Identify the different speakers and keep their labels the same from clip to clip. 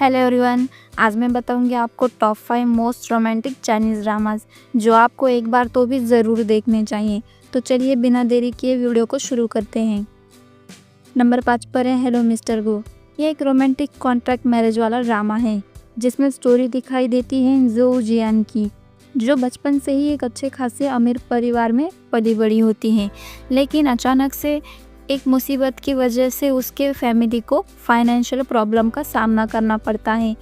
Speaker 1: Hello everyone. आज मैं बताऊंगी आपको top 5 most romantic Chinese dramas जो आपको एक बार तो भी ज़रूर देखने चाहिए। तो चलिए बिना देरी किए वीडियो को शुरू करते हैं। नंबर 5 पर है हेलो मिस्टर गो। ये एक रोमांटिक कॉन्ट्रैक्ट मैरिज वाला ड्रामा है जिसमें स्टोरी दिखाई देती है जो जियान की, जो बचपन से ही एक अच्छे खासे अमीर परिवार में पली बड़ी होती हैं, लेकिन अचानक से एक मुसीबत की वजह से उसके फैमिली को फाइनेंशियल प्रॉब्लम का सामना करना पड़ता है,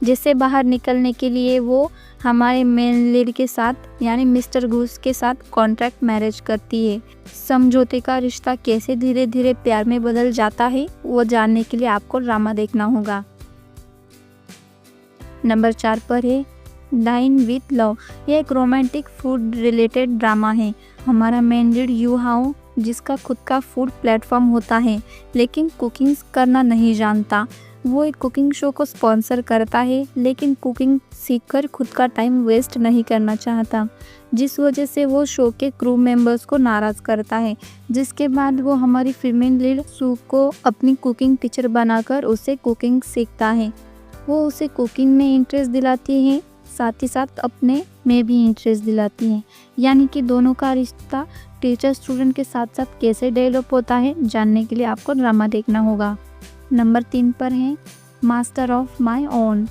Speaker 1: जिससे बाहर निकलने के लिए वो हमारे मेन लीड के साथ यानी मिस्टर घूस के साथ कॉन्ट्रैक्ट मैरिज करती है। समझौते का रिश्ता कैसे धीरे धीरे प्यार में बदल जाता है वो जानने के लिए आपको ड्रामा देखना होगा। नंबर 4 पर है डाइन विथ लव। यह एक रोमांटिक फूड रिलेटेड ड्रामा है। हमारा मेन लीड यू हाओ, जिसका खुद का फूड प्लेटफॉर्म होता है लेकिन कुकिंग करना नहीं जानता, वो एक कुकिंग शो को स्पॉन्सर करता है लेकिन कुकिंग सीखकर खुद का टाइम वेस्ट नहीं करना चाहता, जिस वजह से वो शो के क्रू मेंबर्स को नाराज़ करता है। जिसके बाद वो हमारी फीमेल लीड सू को अपनी कुकिंग टीचर बनाकर उसे कुकिंग सीखता है। वो उसे कुकिंग में इंटरेस्ट दिलाती है, साथ ही साथ अपने में भी इंटरेस्ट दिलाती हैं, यानी कि दोनों का रिश्ता टीचर स्टूडेंट के साथ साथ कैसे डेवलप होता है जानने के लिए आपको ड्रामा देखना होगा। नंबर 3 पर है मास्टर ऑफ माय ओन।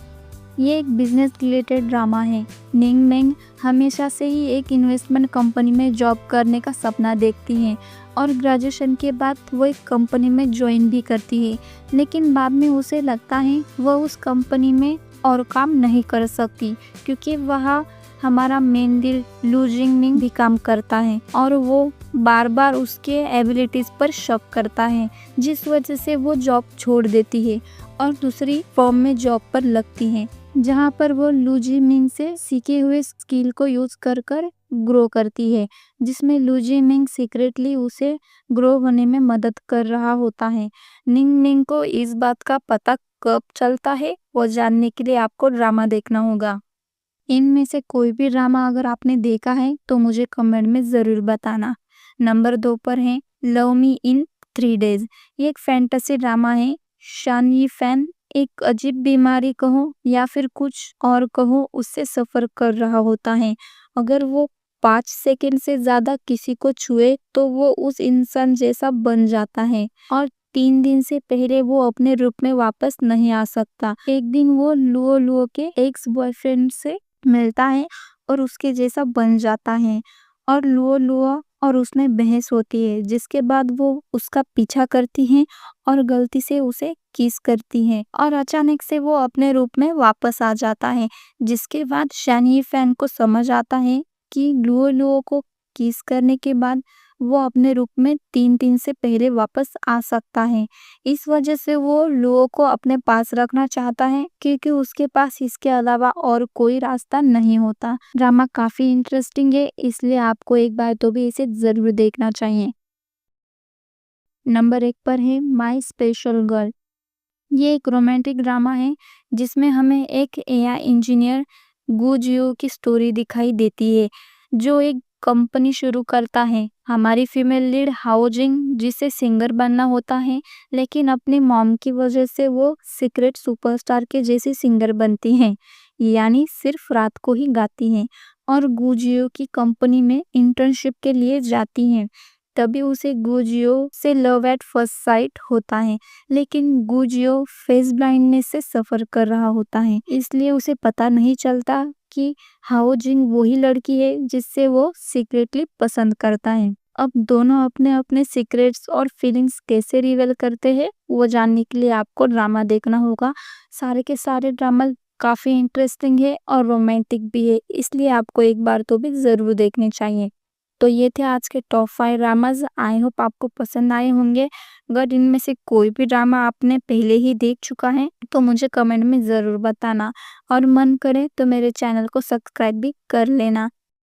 Speaker 1: ये एक बिजनेस रिलेटेड ड्रामा है। निंग निंग हमेशा से ही एक इन्वेस्टमेंट कंपनी में जॉब करने का सपना देखती हैं और ग्रेजुएशन के बाद वो एक कंपनी में ज्वाइन भी करती है, लेकिन बाद में उसे लगता है वह उस कंपनी में और काम नहीं कर सकती क्योंकि वह हमारा मेन लीड लू जिंगमिंग भी काम करता है और वो बार बार उसके एबिलिटीज़ पर शक करता है, जिस वजह से वो जॉब छोड़ देती है और दूसरी फर्म में जॉब पर लगती है, जहाँ पर वो लू जिंगमिंग से सीखे हुए स्किल को यूज़ कर ग्रो करती है, जिसमें लू जिंगमिंग सीक्रेटली उसे ग्रो होने में मदद कर रहा होता है। निंग निंग को इस बात का पता कब चलता है वो जानने के लिए आपको ड्रामा देखना होगा। इनमें से कोई भी ड्रामा अगर आपने देखा है तो मुझे कमेंट में ज़रूर बताना। नंबर 2 पर है लव मी इन 3 डेज। ये एक फैंटेसी ड्रामा है। शान यी फैन एक अजीब बीमारी कहो या फिर कुछ और कहो उससे सफ़र कर रहा होता है। अगर वो 5 सेकंड से ज़्यादा किसी को छुए तो वो उस इंसान जैसा बन जाता है और 3 दिन से पहले वो अपने रूप में वापस नहीं आ सकता। एक दिन वो लुओ लुओ के एक्स बॉयफ्रेंड से मिलता है और उसके जैसा बन जाता है और लुओ लुओ और उसमें बहस होती है, जिसके बाद वो उसका पीछा करती हैं और गलती से उसे किस करती हैं और अचानक से वो अपने रूप में वापस आ जाता है। जिसके बाद शानी फैन को समझ आता है कि लुओ लुओ को किस करने के बाद वो अपने रूप में 3 दिन से पहले वापस आ सकता है। इस वजह से वो लुओ को अपने पास रखना चाहता है क्योंकि उसके पास इसके अलावा और कोई रास्ता नहीं होता। ड्रामा काफ़ी इंटरेस्टिंग है, इसलिए आपको एक बार तो भी इसे ज़रूर देखना चाहिए। नंबर 1 पर है माई स्पेशल गर्ल। ये एक रोमांटिक ड्रामा है जिसमें हमें एक एआई इंजीनियर गू जियो की स्टोरी दिखाई देती है, जो एक कंपनी शुरू करता है। हमारी फीमेल लीड हाओ जिंग, जिसे सिंगर बनना होता है, लेकिन अपनी मॉम की वजह से वो सीक्रेट सुपरस्टार के जैसी सिंगर बनती हैं, यानी सिर्फ रात को ही गाती हैं और गू जियो की कंपनी में इंटर्नशिप के लिए जाती हैं। तभी उसे गू जियो से लव एट फर्स्ट साइट होता है, लेकिन गू जियो फेस ब्लाइंडनेस से सफ़र कर रहा होता है, इसलिए उसे पता नहीं चलता कि हाओ जिंग वही लड़की है जिससे वो सीक्रेटली पसंद करता है। अब दोनों अपने अपने सीक्रेट्स और फीलिंग्स कैसे रिवील करते हैं वो जानने के लिए आपको ड्रामा देखना होगा। सारे के सारे ड्रामा काफ़ी इंटरेस्टिंग है और रोमांटिक भी है, इसलिए आपको एक बार तो भी ज़रूर देखने चाहिए। तो ये थे आज के टॉप 5 ड्रामाज। आई होप आपको पसंद आए होंगे। अगर इनमें से कोई भी ड्रामा आपने पहले ही देख चुका है तो मुझे कमेंट में ज़रूर बताना और मन करे तो मेरे चैनल को सब्सक्राइब भी कर लेना।